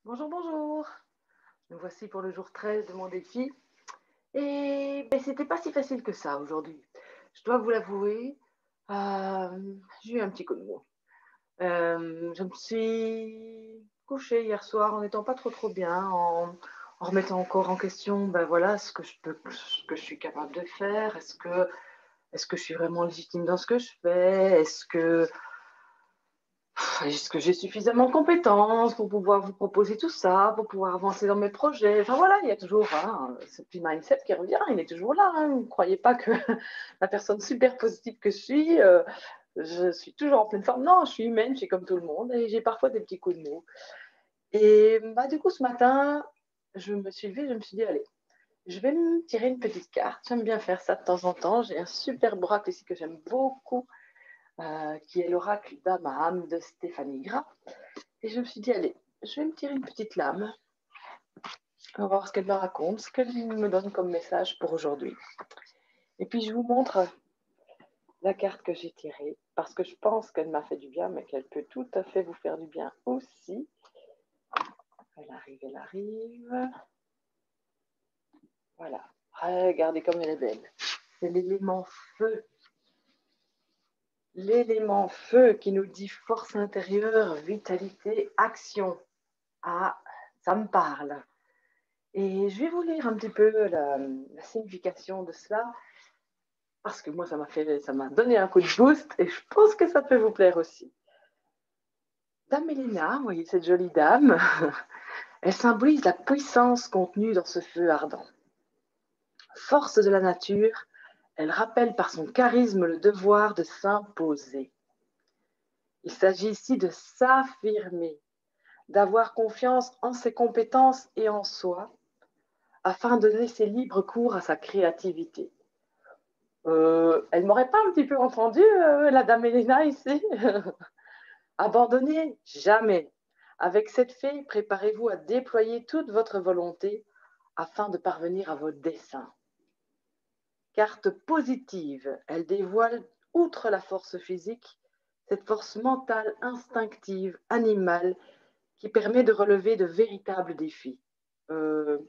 Bonjour, bonjour. Nous voici pour le jour 13 de mon défi. Et c'était pas si facile que ça aujourd'hui. Je dois vous l'avouer, j'ai eu un petit coup de mou. Je me suis couchée hier soir en n'étant pas trop bien, en remettant encore en question, voilà, ce que je suis capable de faire. Est-ce que je suis vraiment légitime dans ce que je fais? Est-ce que j'ai suffisamment de compétences pour pouvoir vous proposer tout ça, pour pouvoir avancer dans mes projets? Enfin voilà, il y a toujours ce petit mindset qui revient, il est toujours là. Ne croyez pas que la personne super positive que je suis toujours en pleine forme. Non, je suis humaine, je suis comme tout le monde et j'ai parfois des petits coups de mou. Et du coup, ce matin, je me suis levée, je me suis dit, allez, je vais me tirer une petite carte. J'aime bien faire ça de temps en temps. J'ai un super oracle ici que j'aime beaucoup, qui est l'oracle d'Amaham de Stéphanie Gras. Et je me suis dit, allez, je vais me tirer une petite lame. On va voir ce qu'elle me raconte, ce qu'elle me donne comme message pour aujourd'hui. Et puis, je vous montre la carte que j'ai tirée, parce que je pense qu'elle m'a fait du bien, mais qu'elle peut tout à fait vous faire du bien aussi. Elle arrive, elle arrive. Voilà. Regardez comme elle est belle. C'est l'élément feu. L'élément feu qui nous dit force intérieure, vitalité, action. Ah, ça me parle. Et je vais vous lire un petit peu la signification de cela, parce que moi, ça m'a donné un coup de boost, et je pense que ça peut vous plaire aussi. Dame Elena, vous voyez cette jolie dame, elle symbolise la puissance contenue dans ce feu ardent. Force de la nature, elle rappelle par son charisme le devoir de s'imposer. Il s'agit ici de s'affirmer, d'avoir confiance en ses compétences et en soi, afin de laisser libre cours à sa créativité. Elle m'aurait pas un petit peu entendu, la dame Elena ici? Abandonnez jamais. Avec cette fée, préparez-vous à déployer toute votre volonté afin de parvenir à vos desseins. Carte positive, elle dévoile, outre la force physique, cette force mentale, instinctive, animale, qui permet de relever de véritables défis. Je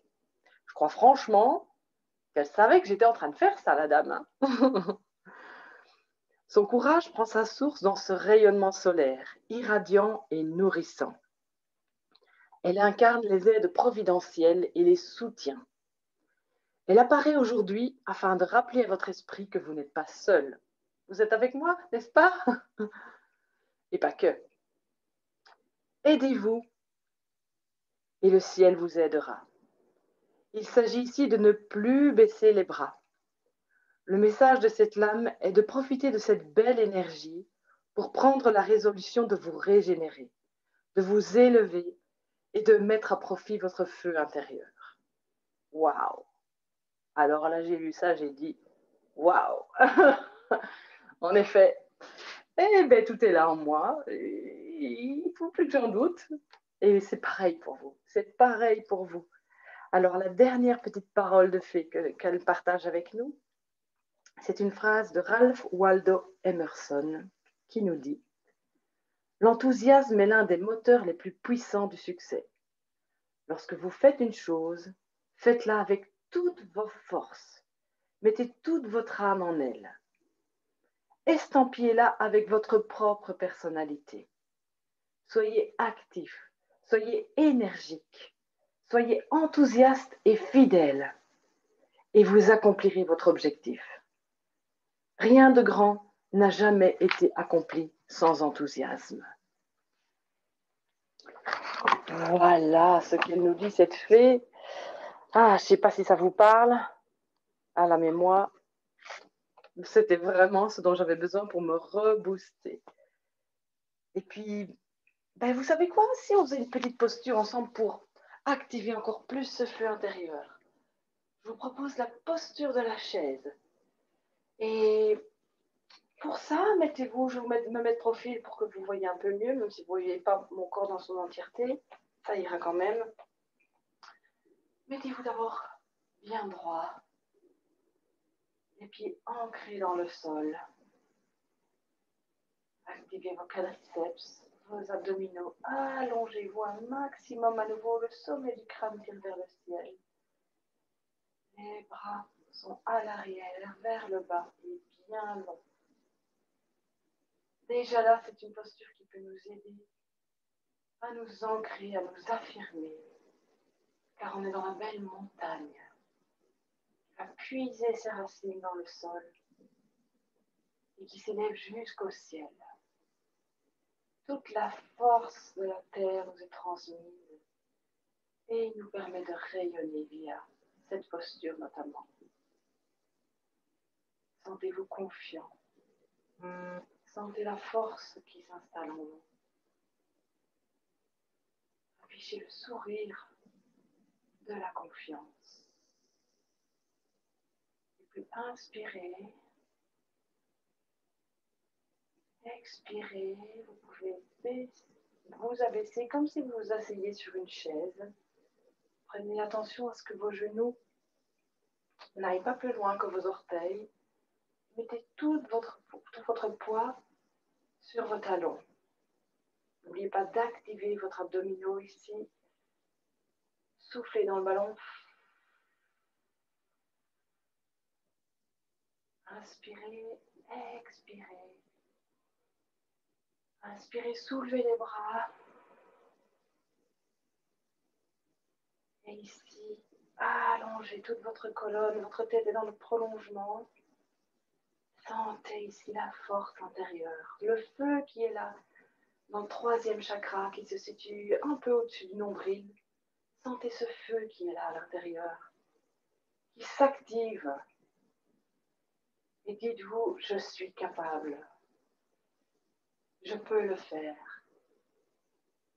crois franchement qu'elle savait que j'étais en train de faire ça, la dame. Hein. Son courage prend sa source dans ce rayonnement solaire, irradiant et nourrissant. Elle incarne les aides providentielles et les soutiens. Elle apparaît aujourd'hui afin de rappeler à votre esprit que vous n'êtes pas seul. Vous êtes avec moi, n'est-ce pas? Et pas que. Aidez-vous et le ciel vous aidera. Il s'agit ici de ne plus baisser les bras. Le message de cette lame est de profiter de cette belle énergie pour prendre la résolution de vous régénérer, de vous élever et de mettre à profit votre feu intérieur. Waouh! Alors là, j'ai lu ça, j'ai dit waouh! En effet, tout est là en moi. Il ne faut plus que j'en doute. Et c'est pareil pour vous. C'est pareil pour vous. Alors, la dernière petite parole de fée qu'elle partage avec nous, c'est une phrase de Ralph Waldo Emerson qui nous dit: l'enthousiasme est l'un des moteurs les plus puissants du succès. Lorsque vous faites une chose, faites-la avec toutes vos forces. Mettez toute votre âme en elle. Estampillez-la avec votre propre personnalité. Soyez actif, soyez énergique, soyez enthousiaste et fidèle, et vous accomplirez votre objectif. Rien de grand n'a jamais été accompli sans enthousiasme. Voilà ce qu'elle nous dit, cette fée. Je ne sais pas si ça vous parle. À la mémoire, c'était vraiment ce dont j'avais besoin pour me rebooster. Et puis, vous savez quoi? Si on faisait une petite posture ensemble pour activer encore plus ce feu intérieur, je vous propose la posture de la chaise. Et pour ça, mettez-vous, je vais me mettre profil pour que vous voyez un peu mieux, même si vous ne voyez pas mon corps dans son entièreté. Ça ira quand même. Mettez-vous d'abord bien droit, les pieds ancrés dans le sol. Activez vos quadriceps, vos abdominaux. Allongez-vous un maximum à nouveau. Le sommet du crâne tire vers le ciel. Les bras sont à l'arrière, vers le bas et bien longs. Déjà là, c'est une posture qui peut nous aider à nous ancrer, à nous affirmer, car on est dans la belle montagne, qui va puiser ses racines dans le sol et qui s'élève jusqu'au ciel. Toute la force de la terre nous est transmise et il nous permet de rayonner via cette posture notamment. Sentez-vous confiant. Sentez la force qui s'installe en vous. Affichez le sourire de la confiance. Et puis inspirez. Expirez. Vous pouvez vous abaisser comme si vous vous asseyez sur une chaise. Prenez attention à ce que vos genoux n'aillent pas plus loin que vos orteils. Mettez tout votre poids sur vos talons. N'oubliez pas d'activer votre abdominaux ici. Soufflez dans le ballon. Inspirez, expirez. Inspirez, soulevez les bras. Et ici, allongez toute votre colonne. Votre tête est dans le prolongement. Sentez ici la force intérieure. Le feu qui est là, dans le troisième chakra, qui se situe un peu au-dessus du nombril. Sentez ce feu qui est là à l'intérieur, qui s'active. Et dites-vous, je suis capable. Je peux le faire.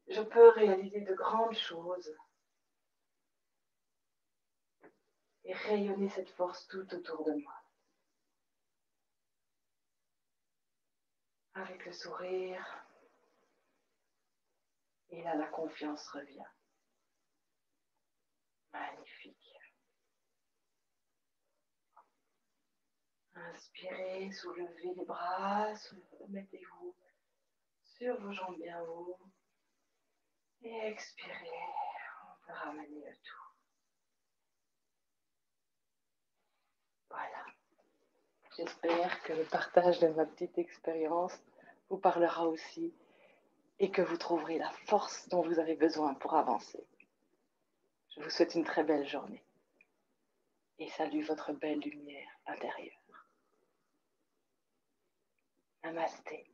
Je peux réaliser de grandes choses. Et rayonner cette force tout autour de moi. Avec le sourire. Et là, la confiance revient. Magnifique. Inspirez, soulevez les bras, mettez-vous sur vos jambes bien haut. Et expirez, on peut ramener le tout. Voilà. J'espère que le partage de ma petite expérience vous parlera aussi et que vous trouverez la force dont vous avez besoin pour avancer. Je vous souhaite une très belle journée et salue votre belle lumière intérieure. Namasté.